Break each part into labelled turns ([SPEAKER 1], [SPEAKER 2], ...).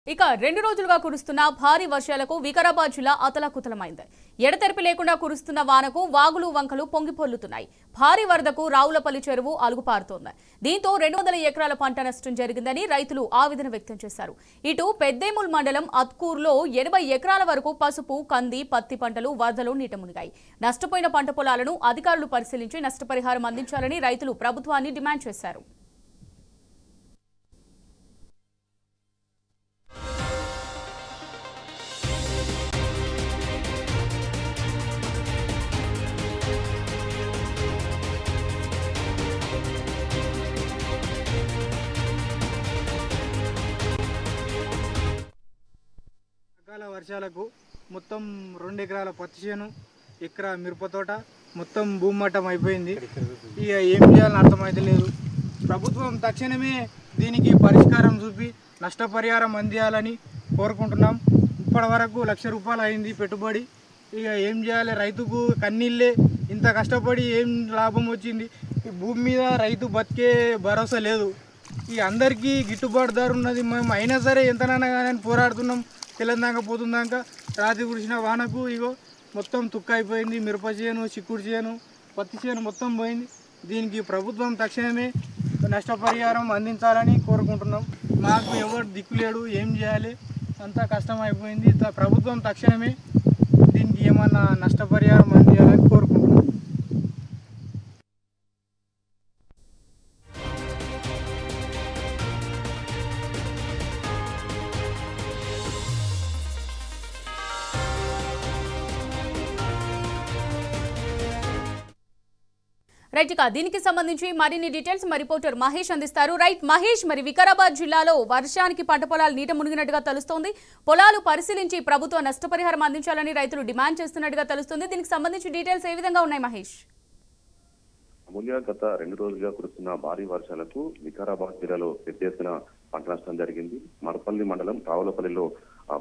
[SPEAKER 1] ఇక 2 రోజులుగా కురుస్తున్న భారీ వర్షాలకు వికారాబాద్ జిల్లా అతలాకుతలమైంది. ఎడతెరిపి లేకుండా కురుస్తున్న వానకు వాగులు వంకలు పొంగిపొర్లుతున్నాయి. భారీ వరదకు రావులపల్లి చెరువు అలుగుపారుతోంది. దీంతో 200 ఎకరాల పంట నష్టం జరిగిందని రైతులు ఆవేదన వ్యక్తం చేశారు. ఇటు పెద్దేముల్ మండలం అత్కూరులో 80 ఎకరాల వరకు పసుపు, కంది, పత్తి పంటలు వరదలో నీట మునిగాయి. నష్టపోయిన పంట పొలాలను అధికారులు పరిశీలించి నష్టపరిహారం అందించాలని రైతులు ప్రభుత్వాన్ని డిమాండ్ చేశారు.
[SPEAKER 2] అకాల వర్షాలకు మొత్తం 2 ఎకరాల పత్తి చేను, ఎకరా మిరప తోట మొత్తం భూమట్టం అయిపోయింది. ఇక ఏం చేయాలని అర్థమైతే లేదు. ప్రభుత్వం తక్షణమే దీనికి పరిష్కారం చూపి నష్టపరిహారం అందించాలని కోరుకుంటున్నాం. ఇప్పటి వరకు ₹1,00,000 అయింది పెట్టుబడి. ఇక ఏం చేయాలి? రైతుకు కన్నీళ్ళే. ఇంత కష్టపడి ఏం లాభం వచ్చింది? ఈ భూమి మీద రైతు బతికే భరోసా లేదు. ఈ అందరికీ గిట్టుబాటు ధర ఉన్నది. మేము అయినా సరే ఎంతనైనా కానీ పోరాడుతున్నాం. తెలంగాణ పోతుందాక రాత్రి కురిసిన వానకు ఇగో మొత్తం తుక్క అయిపోయింది. మిరప చేను, చిక్కుడు చేను, పత్తి చేను మొత్తం పోయింది. దీనికి ప్రభుత్వం తక్షణమే నష్టపరిహారం అందించాలని కోరుకుంటున్నాం. మాకు ఎవరు దిక్కులేడు, ఏం చేయాలి? అంతా కష్టం అయిపోయింది. ప్రభుత్వం తక్షణమే దీనికి ఏమన్నా నష్టపరిహారం అందించాలని కోరుకుంటున్నాం.
[SPEAKER 1] రైట్, ఇక దీనికి సంబంధించి మరిన్ని డీటెయిల్స్ మా రిపోర్టర్ మహేష్ అందిస్తారు. రైట్ మహేష్, మరి వికారాబాద్ జిల్లాలో వర్షానికి పంట పొలాలు నీట మునిగినట్టుగా తెలుస్తోంది. పొలాలు పరిశీలించి ప్రభుత్వ నష్టపరిహారం అందించాలని రైతులు డిమాండ్ చేస్తున్నట్టుగా తెలుస్తుంది. దీనికి సంబంధించి డీటెయిల్స్ ఏ విధంగా ఉన్నాయి మహేష్?
[SPEAKER 3] అమూల్య, గత 2 రోజులుగా కురుస్తున్న భారీ వర్షాలకు వికారాబాద్ జిల్లాలో పెద్ద ఎత్తున పంట నష్టం జరిగింది. మడపల్లి మండలం రావులపల్లిలో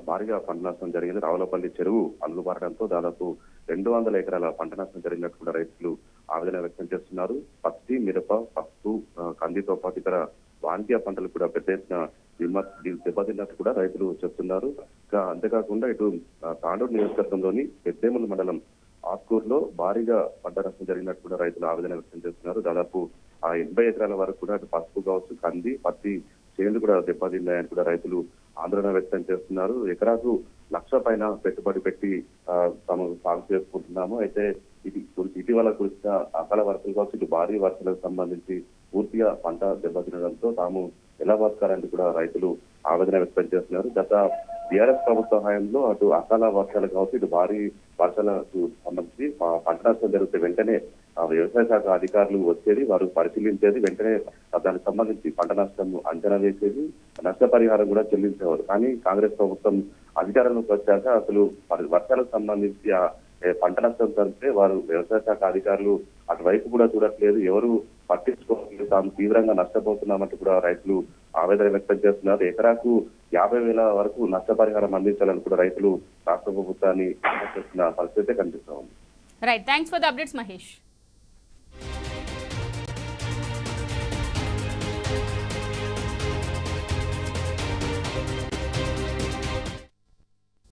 [SPEAKER 3] భారీగా పంట నష్టం జరిగింది. రావులపల్లి చెరువు అలుగుబారడంతో దాదాపు 200 ఎకరాల పంట నష్టం జరిగినట్టు కూడా రైతులు ఆవేదన వ్యక్తం చేస్తున్నారు. పత్తి, మిరప, పసుపు, కందితో పాటు ఇతర వాణిజ్య పంటలు కూడా పెద్ద ఎత్తున దెబ్బతిన్నట్టు కూడా రైతులు చెప్తున్నారు. అంతేకాకుండా ఇటు తాండూరు నియోజకవర్గంలోని పెద్దేముల్ మండలం ఆత్కూరులో భారీగా పంట నష్టం జరిగినట్టు కూడా రైతులు ఆవేదన వ్యక్తం చేస్తున్నారు. దాదాపు 80 ఎకరాల వరకు కూడా అటు పసుపు కావచ్చు, కంది, పత్తి చేనులు కూడా దెబ్బతిన్నాయని కూడా రైతులు ఆందోళన వ్యక్తం చేస్తున్నారు. ఎకరాకు ₹1,00,000 పైన పెట్టుబడి పెట్టి తాము సాగు చేసుకుంటున్నాము. అయితే ఇటీవల కురిసిన అకాల వర్షాలు కావచ్చు, ఇటు భారీ వర్షాలకు సంబంధించి పూర్తిగా పంట దెబ్బతినడంతో తాము ఎలా బతకాలని కూడా రైతులు ఆవేదన వ్యక్తం చేస్తున్నారు. గత టీఆర్ఎస్ ప్రభుత్వ హయాంలో అటు అకాల వర్షాలు కావచ్చు, ఇటు భారీ వర్షాలకు సంబంధించి పంట నష్టం జరిగితే వెంటనే వ్యవసాయ శాఖ అధికారులు వచ్చేది, వారు పరిశీలించేది, వెంటనే దానికి సంబంధించి పంట నష్టం అంచనా వేసేది, నష్టపరిహారం కూడా చెల్లించేవారు. కానీ కాంగ్రెస్ ప్రభుత్వం అధికారంలోకి వచ్చాక అసలు వర్షాలకు సంబంధించి పంట నష్టం జరిగితే వారు వ్యవసాయ శాఖ అధికారులు అటువైపు కూడా చూడట్లేదు, ఎవరు పట్టించుకోవట్లేదు. తాము తీవ్రంగా నష్టపోతున్నామంటూ కూడా రైతులు ఆవేదన వ్యక్తం చేస్తున్నారు. ఎకరాకు 50,000 వరకు నష్టపరిహారం అందించాలని కూడా రైతులు రాష్ట్ర ప్రభుత్వాన్ని చేస్తున్న పరిస్థితి కనిపిస్తా ఉంది.
[SPEAKER 1] Right, thanks for the updates Mahesh.